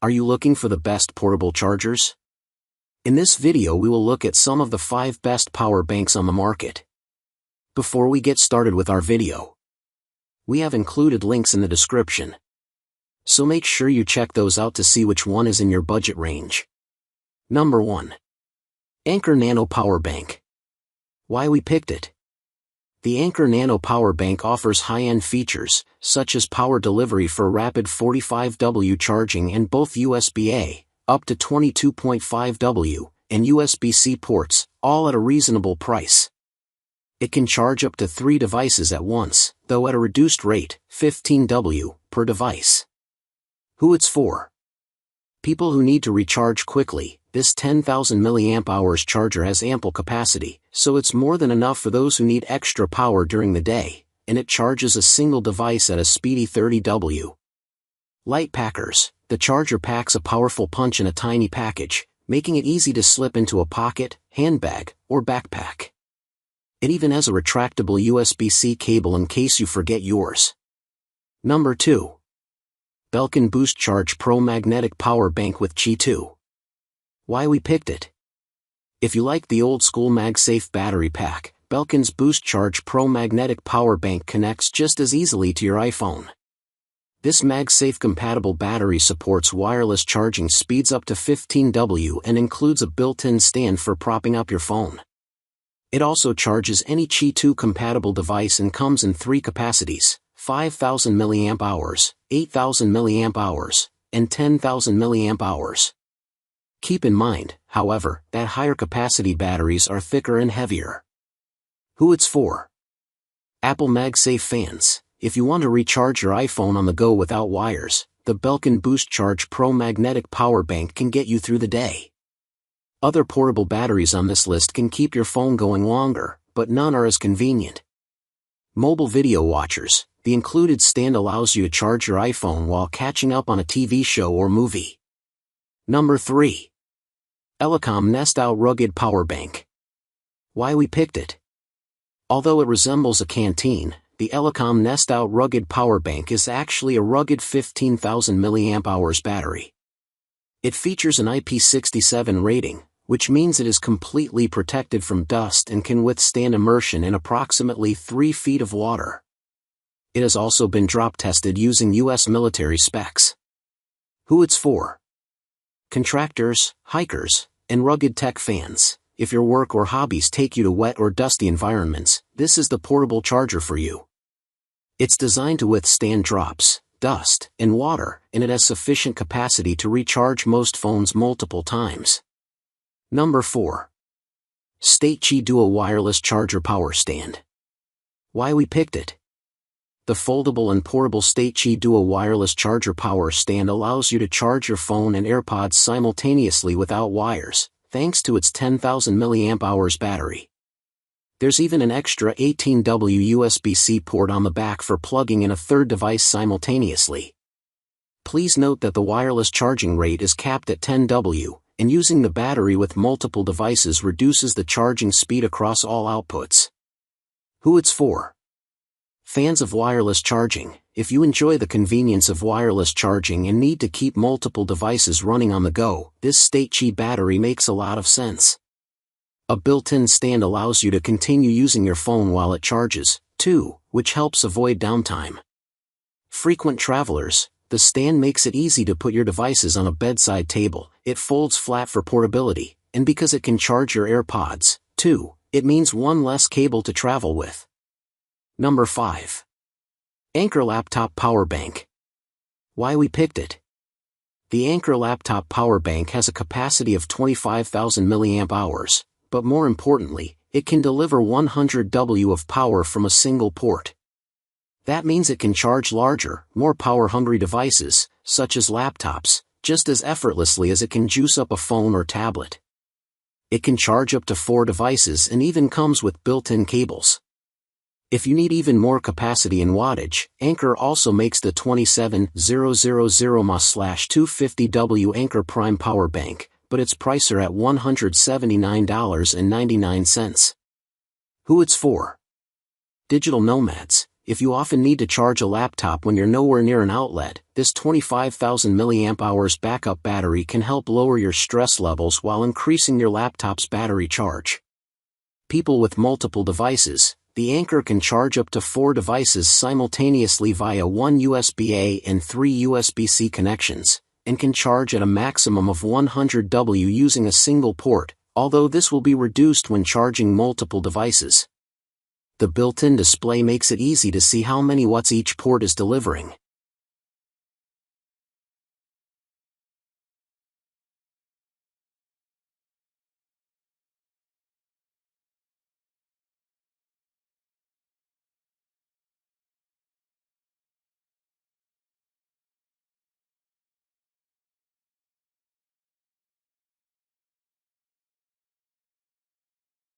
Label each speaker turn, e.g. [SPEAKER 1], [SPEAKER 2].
[SPEAKER 1] Are you looking for the best portable chargers? In this video we will look at some of the 5 best power banks on the market. Before we get started with our video, we have included links in the description, so make sure you check those out to see which one is in your budget range. Number 1. Anker Nano Power Bank. Why we picked it? The Anker Nano Power Bank offers high-end features, such as power delivery for rapid 45W charging and both USB-A, up to 22.5W, and USB-C ports, all at a reasonable price. It can charge up to 3 devices at once, though at a reduced rate, 15W, per device. Who it's for? People who need to recharge quickly. This 10,000 mAh charger has ample capacity, so it's more than enough for those who need extra power during the day, and it charges a single device at a speedy 30W. Light packers. The charger packs a powerful punch in a tiny package, making it easy to slip into a pocket, handbag, or backpack. It even has a retractable USB-C cable in case you forget yours. Number 2. Belkin BoostCharge Pro Magnetic Power Bank with Qi 2. Why we picked it? If you like the old-school MagSafe battery pack, Belkin's BoostCharge Pro Magnetic Power Bank connects just as easily to your iPhone. This MagSafe-compatible battery supports wireless charging speeds up to 15W and includes a built-in stand for propping up your phone. It also charges any Qi 2 compatible device and comes in 3 capacities: 5,000 mAh, 8,000 mAh, and 10,000 mAh. Keep in mind, however, that higher capacity batteries are thicker and heavier. Who it's for? Apple MagSafe fans. If you want to recharge your iPhone on the go without wires, the Belkin BoostCharge Pro Magnetic Power Bank can get you through the day. Other portable batteries on this list can keep your phone going longer, but none are as convenient. Mobile video watchers. The included stand allows you to charge your iPhone while catching up on a TV show or movie. Number 3. Elecom Nestout Rugged Power Bank. Why we picked it? Although it resembles a canteen, the Elecom Nestout Rugged Power Bank is actually a rugged 15,000 mAh battery. It features an IP67 rating, which means it is completely protected from dust and can withstand immersion in approximately 3 feet of water. It has also been drop tested using US military specs. Who it's for? Contractors, hikers, and rugged tech fans. If your work or hobbies take you to wet or dusty environments, this is the portable charger for you. It's designed to withstand drops, dust, and water, and it has sufficient capacity to recharge most phones multiple times. Number 4. Statechi Dual Wireless Charger Power Stand. Why we picked it? The foldable and portable Statechi Dual Wireless Charger Power Stand allows you to charge your phone and AirPods simultaneously without wires, thanks to its 10,000 mAh battery. There's even an extra 18W USB-C port on the back for plugging in a third device simultaneously. Please note that the wireless charging rate is capped at 10W, and using the battery with multiple devices reduces the charging speed across all outputs. Who it's for? Fans of wireless charging. If you enjoy the convenience of wireless charging and need to keep multiple devices running on the go, this Statechi battery makes a lot of sense. A built-in stand allows you to continue using your phone while it charges, too, which helps avoid downtime. Frequent travelers. The stand makes it easy to put your devices on a bedside table. It folds flat for portability, and because it can charge your AirPods, too, it means one less cable to travel with. Number 5. Anker Laptop Power Bank. Why we picked it? The Anker Laptop Power Bank has a capacity of 25,000 mAh, but more importantly, it can deliver 100W of power from a single port. That means it can charge larger, more power-hungry devices, such as laptops, just as effortlessly as it can juice up a phone or tablet. It can charge up to 4 devices and even comes with built-in cables. If you need even more capacity and wattage, Anker also makes the 27000 mAh/250W Anker Prime Power Bank, but its price are at $179.99. Who it's for? Digital nomads. If you often need to charge a laptop when you're nowhere near an outlet, this 25,000 mAh backup battery can help lower your stress levels while increasing your laptop's battery charge. People with multiple devices, the Anker can charge up to 4 devices simultaneously via 1 USB-A and 3 USB-C connections, and can charge at a maximum of 100 W using a single port, although this will be reduced when charging multiple devices. The built-in display makes it easy to see how many watts each port is delivering.